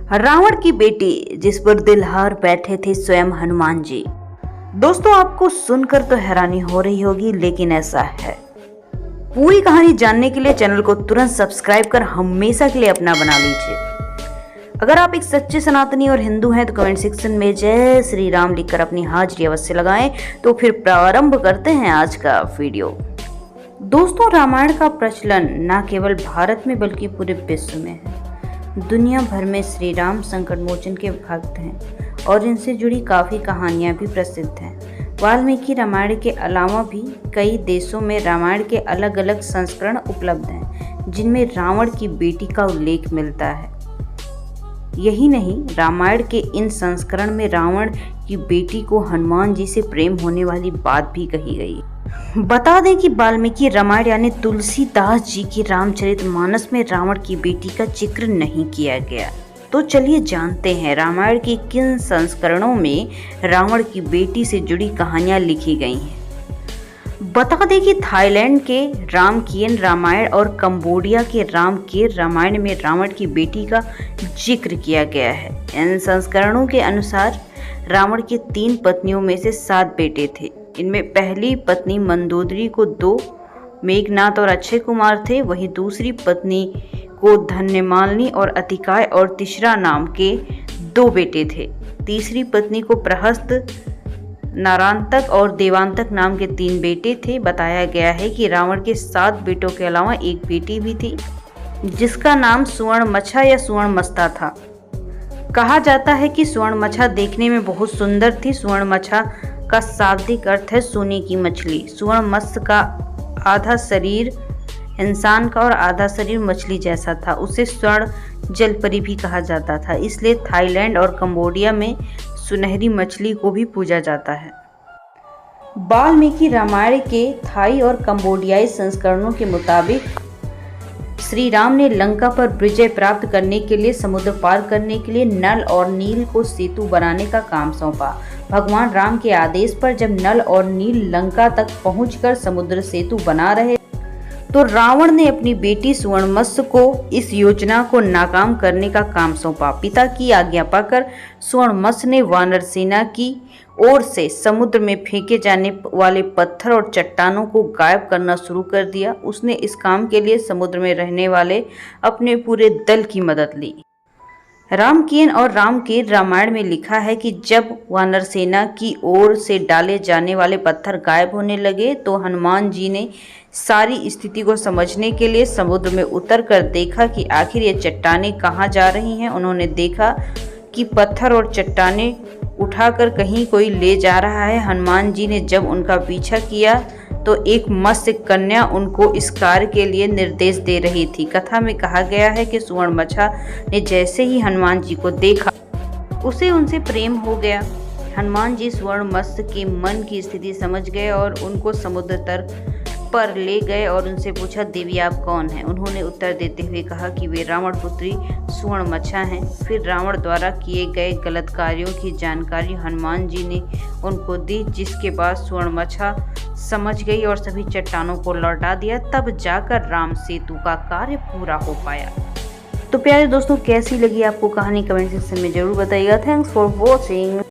रावण की बेटी जिस पर दिल हार बैठे थे स्वयं हनुमान जी। दोस्तों, आपको सुनकर तो हैरानी हो रही होगी, लेकिन ऐसा है। पूरी कहानी जानने के लिए चैनल को तुरंत सब्सक्राइब कर हमेशा के लिए अपना बना लीजिए। अगर आप एक सच्चे सनातनी और हिंदू हैं तो कमेंट सेक्शन में जय श्री राम लिखकर अपनी हाजिरी अवश्य लगाएं। तो फिर प्रारंभ करते हैं आज का वीडियो। दोस्तों, रामायण का प्रचलन न केवल भारत में बल्कि पूरे विश्व में है। दुनिया भर में श्री राम संकट मोचन के भक्त हैं और इनसे जुड़ी काफ़ी कहानियाँ भी प्रसिद्ध हैं। वाल्मीकि रामायण के अलावा भी कई देशों में रामायण के अलग अलग संस्करण उपलब्ध हैं, जिनमें रावण की बेटी का उल्लेख मिलता है। यही नहीं, रामायण के इन संस्करण में रावण की बेटी को हनुमान जी से प्रेम होने वाली बात भी कही गई। बता दें कि वाल्मीकि रामायण यानी तुलसीदास जी की रामचरितमानस में रावण की बेटी का जिक्र नहीं किया गया। तो चलिए जानते हैं रामायण के किन संस्करणों में रावण की बेटी से जुड़ी कहानियां लिखी गई हैं। बता दें कि थाईलैंड के रामकीन रामायण और कंबोडिया के रामकीर रामायण में रावण की बेटी का जिक्र किया गया है। इन संस्करणों के अनुसार रावण की 3 पत्नियों में से 7 बेटे थे। इनमें पहली पत्नी मंदोदरी को 2 मेघनाथ और अक्षय कुमार थे, वहीं दूसरी पत्नी को धन्यमालिनी और अतिकाय और तीसरा नाम के 2 बेटे थे। तीसरी पत्नी को प्रहस्त, नारांतक और देवांतक नाम के 3 बेटे थे। बताया गया है कि रावण के 7 बेटों के अलावा एक बेटी भी थी, जिसका नाम सुवर्णमछा या सुवर्णमस्ता था। कहा जाता है कि सुवर्णमछा देखने में बहुत सुंदर थी। सुवर्णमछा का शाब्दिक अर्थ है सोने की मछली। सुवर्णमत्स्य का आधा शरीर इंसान का और आधा शरीर मछली जैसा था। उसे स्वर्ण जलपरी भी कहा जाता था, इसलिए थाईलैंड और कंबोडिया में सुनहरी मछली को भी पूजा जाता है। वाल्मीकि रामायण के थाई और कंबोडियाई संस्करणों के मुताबिक श्री राम ने लंका पर विजय प्राप्त करने के लिए समुद्र पार करने के लिए नल और नील को सेतु बनाने का काम सौंपा। भगवान राम के आदेश पर जब नल और नील लंका तक पहुंचकर समुद्र सेतु बना रहे तो रावण ने अपनी बेटी सुवर्णमत्स्य को इस योजना को नाकाम करने का काम सौंपा। पिता की आज्ञा पाकर सुवर्णमत्स्य ने वानर सेना की ओर से समुद्र में फेंके जाने वाले पत्थर और चट्टानों को गायब करना शुरू कर दिया। उसने इस काम के लिए समुद्र में रहने वाले अपने पूरे दल की मदद ली। रामकीन और रामकीर रामायण में लिखा है कि जब वानर सेना की ओर से डाले जाने वाले पत्थर गायब होने लगे तो हनुमान जी ने सारी स्थिति को समझने के लिए समुद्र में उतरकर देखा कि आखिर ये चट्टानें कहाँ जा रही हैं। उन्होंने देखा कि पत्थर और चट्टानें उठाकर कहीं कोई ले जा रहा है। हनुमान जी ने जब उनका पीछा किया तो एक मत्स्य कन्या उनको इस कार्य के लिए निर्देश दे रही थी। कथा में कहा गया है कि सुवर्णमछा ने जैसे ही हनुमान जी को देखा उसे उनसे प्रेम हो गया। हनुमान जी सुवर्णमत्स्य के मन की स्थिति समझ गए और उनको समुद्र तट पर ले गए और उनसे पूछा, देवी आप कौन हैं? उन्होंने उत्तर देते हुए कहा कि वे रावण पुत्री सुवर्णमछा हैं। फिर रावण द्वारा किए गए गलत कार्यों की जानकारी हनुमान जी ने उनको दी, जिसके बाद सुवर्णमछा समझ गई और सभी चट्टानों को लौटा दिया। तब जाकर राम सेतु का कार्य पूरा हो पाया। तो प्यारे दोस्तों, कैसी लगी आपको कहानी? कमेंट सेक्शन में जरूर बताइएगा। Thanks for watching.